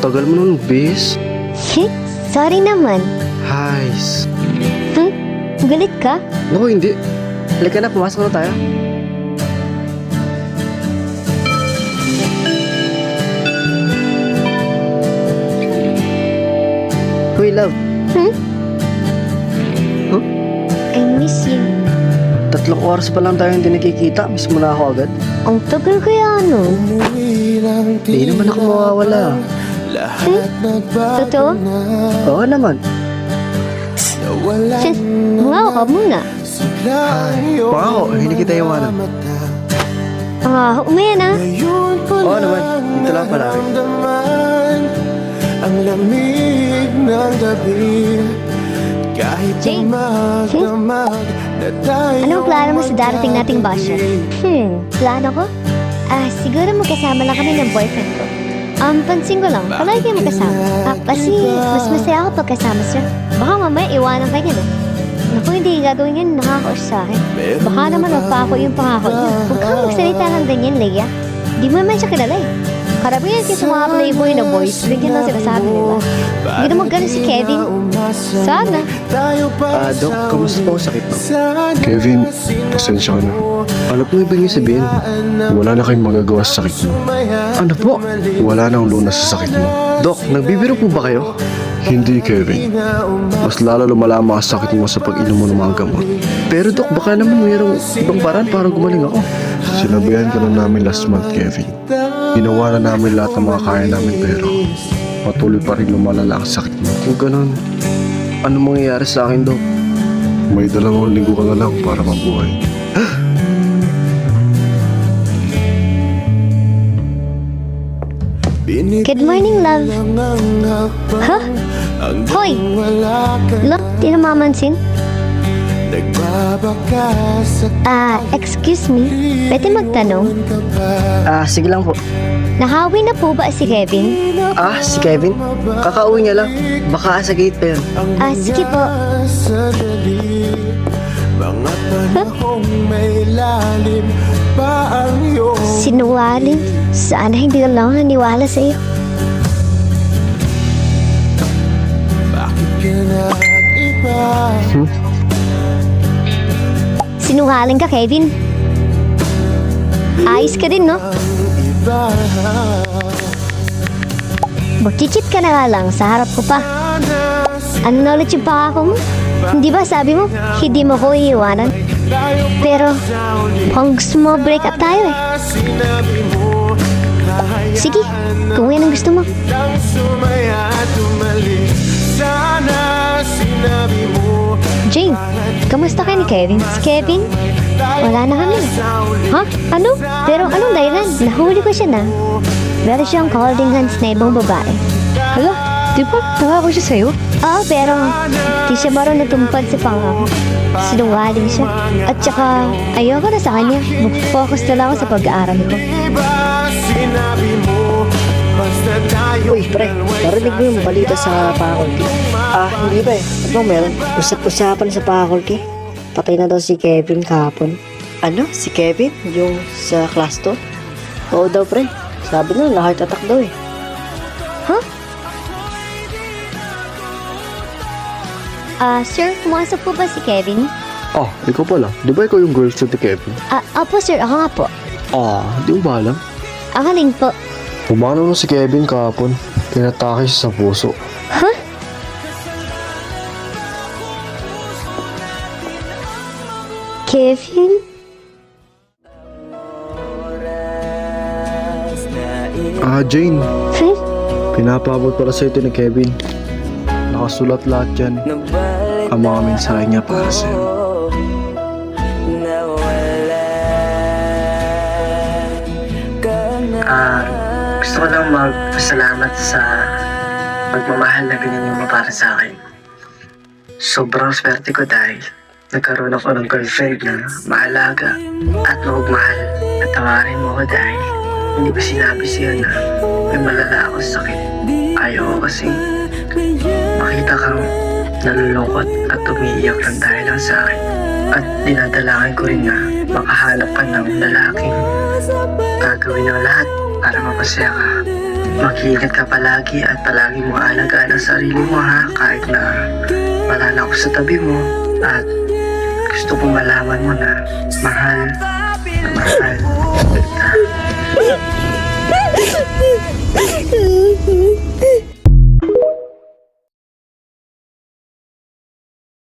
tagal mo nun, bis. Sorry naman. Hays. Galit ka? Naku, hindi. Halika na, pumasok na tayo. Hoy, love. I miss you. 3 oras pa lang tayo hindi nakikita. Miss mo na ako agad. Ang tagal kaya ano? Hindi naman ako mawawala. Totoo? Oo naman. Ngaw ka muna. Pangako, hindi kita iwanan. Umaya na. Oo naman, dito lang palagi. Ang lamig ng gabi, kahit Jane. magdamag na tayo. Anong plano mo sa darating nating basya? Plano ko? Siguro magkasama lang kami ng boyfriend ko. Pansin ko lang, palagi kayo magkasama. Kasi mas masaya ako pagkasama siya. Baka mamaya iwanan ka niya, no? Naku, hindi gagawin yan, nakakaos sa akin. Baka naman magpako yung pangako niya. Huwag kang magsalita ng ganyan, Leia. Di mo naman siya kilala eh. Karamihan kasi sa mga playboy na boys, bigyan lang sinasabi nila. Hindi naman ganun si Kevin. Sana. Dok, kamusta po ang sakit mo? Kevin, pasensya ka na. Ano po ibig niyo sabihin? Wala na kayong magagawa sa sakit mo. Ano po? Wala na ang lunas sa sakit mo. Dok, nagbibiro po ba kayo? Hindi, Kevin. Mas lalo lumalama ang sakit mo sa pag-inom mo ng mga gamot. Pero Dok, baka naman mayroong ibang paraan para gumaling ako. Sinabihan ka na namin last month, Kevin. Ginawa na namin lahat ng mga kaya namin pero patuloy pa rin lumalala ang sakit mo. Kung ganun, ano mangyayari sa akin, Dok? May 2 linggo ka na lang para mabuhay. Good morning, love. Ha? Hoy! Look, di na mamansin. Excuse me. Pwede magtanong? Sige lang po. Nahawi na po ba si Kevin? Si Kevin? Kakauwi niya lang. Baka sa gate pa yun. Sige po. Mga panahong may lalim pa ang iyong Sinungaling. Sana hindi ka lang naniwala sa iyo. bakit ka nag-iba? Sinungaling ka, Kevin. Ayos ka din, no? Iba Magchichit ka na nga lang sa harap ko pa. Ano na ulit yung pangako mo? Hindi ba sabi mo, hindi mo ko iiwanan? Pero, kung gusto mo, break up tayo eh. sinabi mo Sige, kung yan ang gusto mo. lang sumaya at umalis. Sana sinabi mo Jane, kamusta ka ni Kevin? Si Kevin? Wala na kami. Ha? Ano? Pero anong dahilan? Nahuli ko siya na. Meron siyang holding hands na ibang babae. Hala, di ba? Tawa ko siya sa'yo? Oo, pero di siya marunong natumpad sa pangako. Sinungaling siya. At saka, ayoko na sa kanya. Mag-focus na lang ako sa pag-aaral ko. iba, sinabi mo basta tayo Uy, pre, narinig mo yung balita sa faculty? Hindi ba eh. Ano meron? Usap-usapan sa faculty. Patay na daw si Kevin kahapon. Ano? Si Kevin? Yung sa class 2? Oo daw, pre. Sabi nila, heart attack daw eh. Huh? Sir, pumasok po ba si Kevin? Ikaw pala. Di ba ikaw yung girlfriend ni Kevin? Opo sir, ako nga po. Di mo ba alam? Ang galing po. Pumano na si Kevin kahapon. Pinatake siya sa puso. Huh? Kevin? Jane. Huh? Pinapabot pala sa ito ni Kevin. Nakasulat lahat yan. Ang mga mensahe niya para sa'yo. Gusto ko lang magpasalamat sa pagmamahal na ganyan mo para sa akin. Sobrang swerte ko dahil nagkaroon ako ng girlfriend na maalaga at magmahal. At tawarin mo ko dahil hindi ko sinabi siya na may malala ako sa sakit. Ayaw ko kasi makita kang nalulungkot at umiiyak lang dahil lang sa akin. At dinadalakan ko rin na makahanap ka ng lalaking gagawin ng lahat para mapasaya ka. Mag-iingat ka palagi at palagi mo alagaan ang sarili mo ha, kahit na wala na ako sa tabi mo. At gusto kong malaman mo na mahal kita.